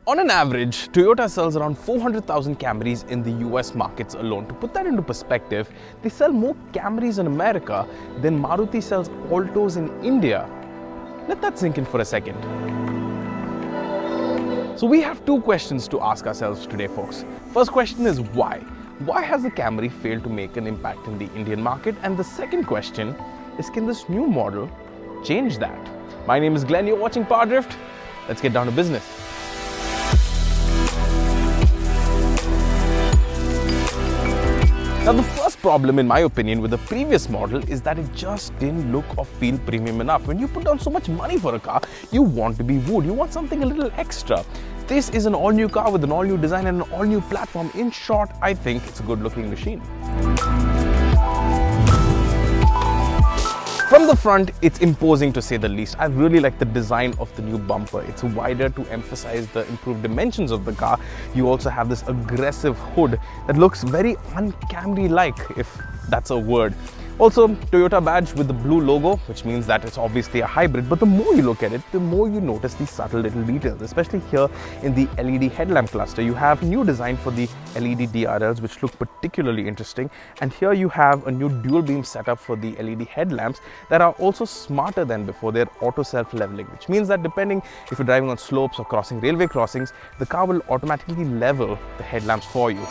On an average, Toyota sells around 400,000 Camrys in the US markets alone. To put that into perspective, they sell more Camrys in America than Maruti sells Altos in India. Let that sink in for a second. So we have two questions to ask ourselves today, folks. First question is why? Why has the Camry failed to make an impact in the Indian market? And the second question is, can this new model change that? My name is Glenn, you're watching Power Drift. Let's get down to business. Now, the first problem, in my opinion, with the previous model is that it just didn't look or feel premium enough. When you put down so much money for a car, you want to be wooed. You want something a little extra. This is an all-new car with an all-new design and an all-new platform. In short, I think it's a good-looking machine. From the front, it's imposing to say the least. I really like the design of the new bumper. It's wider to emphasize the improved dimensions of the car. You also have this aggressive hood that looks very un-Camry-like, if that's a word. Also, Toyota badge with the blue logo, which means that it's obviously a hybrid, but the more you look at it, the more you notice these subtle little details, especially here in the LED headlamp cluster. You have new design for the LED DRLs, which look particularly interesting. And here you have a new dual beam setup for the LED headlamps that are also smarter than before. They're auto self-leveling, which means that depending if you're driving on slopes or crossing railway crossings, the car will automatically level the headlamps for you.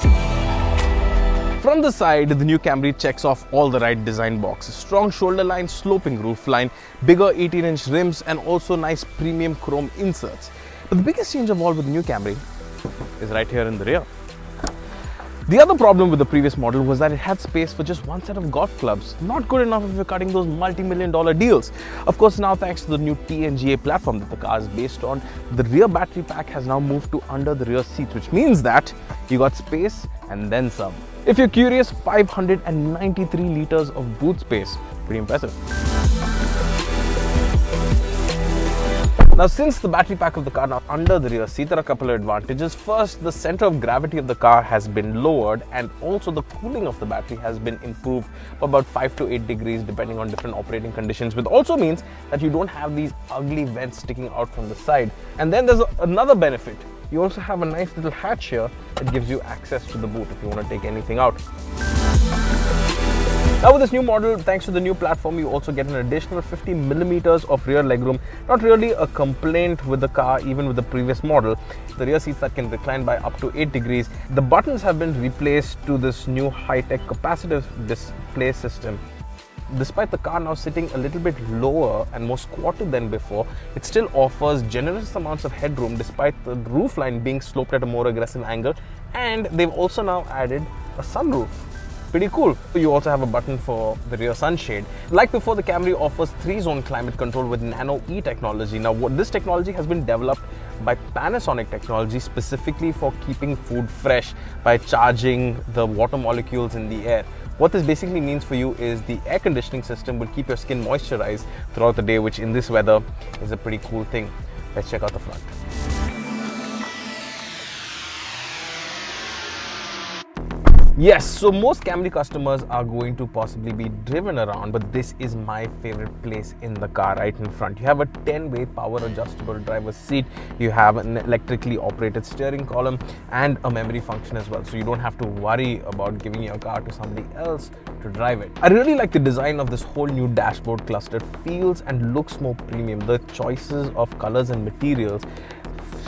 From the side, the new Camry checks off all the right design boxes. Strong shoulder line, sloping roof line, bigger 18-inch rims, and also nice premium chrome inserts. But the biggest change of all with the new Camry is right here in the rear. The other problem with the previous model was that it had space for just one set of golf clubs. Not good enough if you're cutting those multi-million-dollar deals. Of course, now thanks to the new TNGA platform that the car is based on, the rear battery pack has now moved to under the rear seats, which means that you got space and then some. If you're curious, 593 liters of boot space. Pretty impressive. Now, since the battery pack of the car now under the rear seat, there are a couple of advantages. First, the center of gravity of the car has been lowered, and also the cooling of the battery has been improved for about 5 to 8 degrees depending on different operating conditions, which also means that you don't have these ugly vents sticking out from the side. And then there's another benefit. You also have a nice little hatch here that gives you access to the boot if you want to take anything out. Now with this new model, thanks to the new platform, you also get an additional 50 millimeters of rear legroom. Not really a complaint with the car, even with the previous model. The rear seats that can recline by up to 8 degrees. The buttons have been replaced to this new high-tech capacitive display system. Despite the car now sitting a little bit lower and more squatted than before, it still offers generous amounts of headroom despite the roofline being sloped at a more aggressive angle, and they've also now added a sunroof. Pretty cool. You also have a button for the rear sunshade. Like before, the Camry offers 3-zone climate control with Nano E technology. Now, this technology has been developed by Panasonic Technology specifically for keeping food fresh by charging the water molecules in the air. What this basically means for you is the air conditioning system will keep your skin moisturized throughout the day, which in this weather is a pretty cool thing. Let's check out the front. Yes, so most Camry customers are going to possibly be driven around, but this is my favorite place in the car right in front. You have a 10-way power adjustable driver's seat, you have an electrically operated steering column and a memory function as well, so you don't have to worry about giving your car to somebody else to drive it. I really like the design of this whole new dashboard cluster. It feels and looks more premium. The choices of colors and materials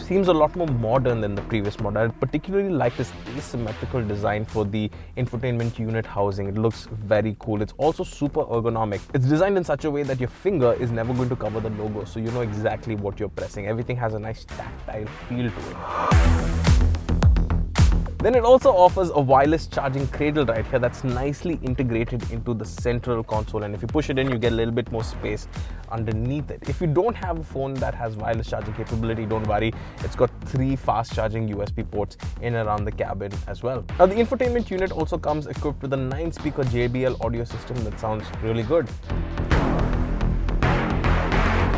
seems a lot more modern than the previous model. I particularly like this asymmetrical design for the infotainment unit housing. It looks very cool. It's also super ergonomic. It's designed in such a way that your finger is never going to cover the logo, so you know exactly what you're pressing. Everything has a nice tactile feel to it. Then it also offers a wireless charging cradle right here that's nicely integrated into the central console, and if you push it in, you get a little bit more space underneath it. If you don't have a phone that has wireless charging capability, don't worry. It's got 3 fast charging USB ports in and around the cabin as well. Now the infotainment unit also comes equipped with a 9-speaker JBL audio system that sounds really good.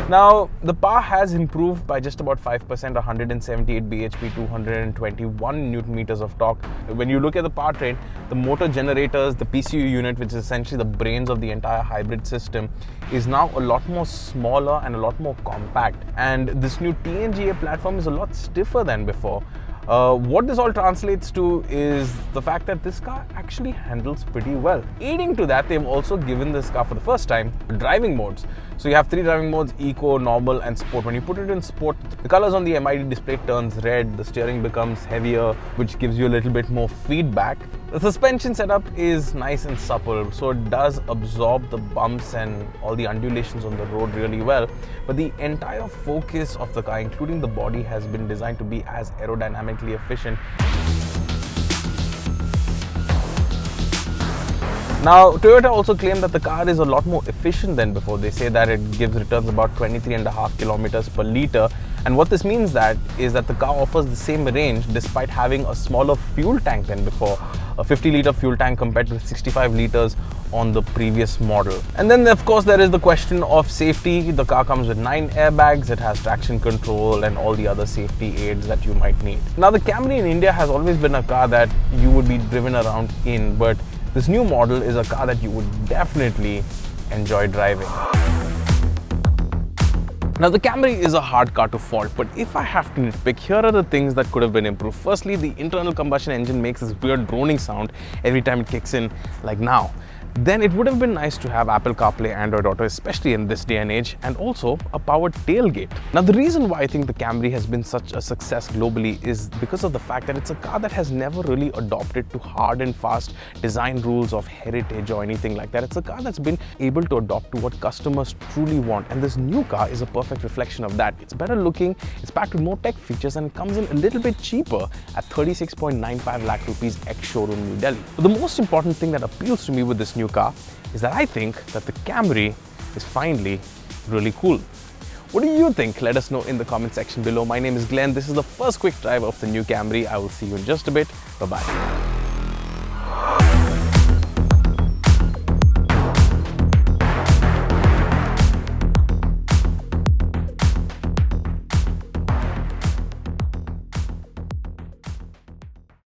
Now, the power has improved by just about 5%, 178 bhp, 221 newton meters of torque. When you look at the powertrain, the motor generators, the PCU unit, which is essentially the brains of the entire hybrid system, is now a lot more smaller and a lot more compact. And this new TNGA platform is a lot stiffer than before. What this all translates to is the fact that this car actually handles pretty well. Aiding to that, they've also given this car for the first time driving modes. So you have 3 driving modes: Eco, Normal and Sport. When you put it in Sport, the colors on the MID display turns red, the steering becomes heavier, which gives you a little bit more feedback. The suspension setup is nice and supple, so it does absorb the bumps and all the undulations on the road really well. But the entire focus of the car, including the body, has been designed to be as aerodynamically efficient. Now, Toyota also claimed that the car is a lot more efficient than before. They say that it gives returns about 23.5 kilometers per litre. And what this means is that the car offers the same range despite having a smaller fuel tank than before. A 50-litre fuel tank compared to 65 litres on the previous model. And then, of course, there is the question of safety. The car comes with 9 airbags, it has traction control and all the other safety aids that you might need. Now, the Camry in India has always been a car that you would be driven around in, but this new model is a car that you would definitely enjoy driving. Now, the Camry is a hard car to fault, but if I have to nitpick, here are the things that could have been improved. Firstly, the internal combustion engine makes this weird droning sound every time it kicks in, like now. Then it would have been nice to have Apple CarPlay, Android Auto, especially in this day and age, and also a powered tailgate. Now, the reason why I think the Camry has been such a success globally is because of the fact that it's a car that has never really adopted to hard and fast design rules of heritage or anything like that. It's a car that's been able to adopt to what customers truly want, and this new car is a perfect reflection of that. It's better looking, it's packed with more tech features, and it comes in a little bit cheaper at 36.95 lakh rupees ex-showroom New Delhi. But the most important thing that appeals to me with this new car is that I think that the Camry is finally really cool. What do you think? Let us know in the comment section below. My name is Glenn. This is the first quick drive of the new Camry. I will see you in just a bit. Bye-bye.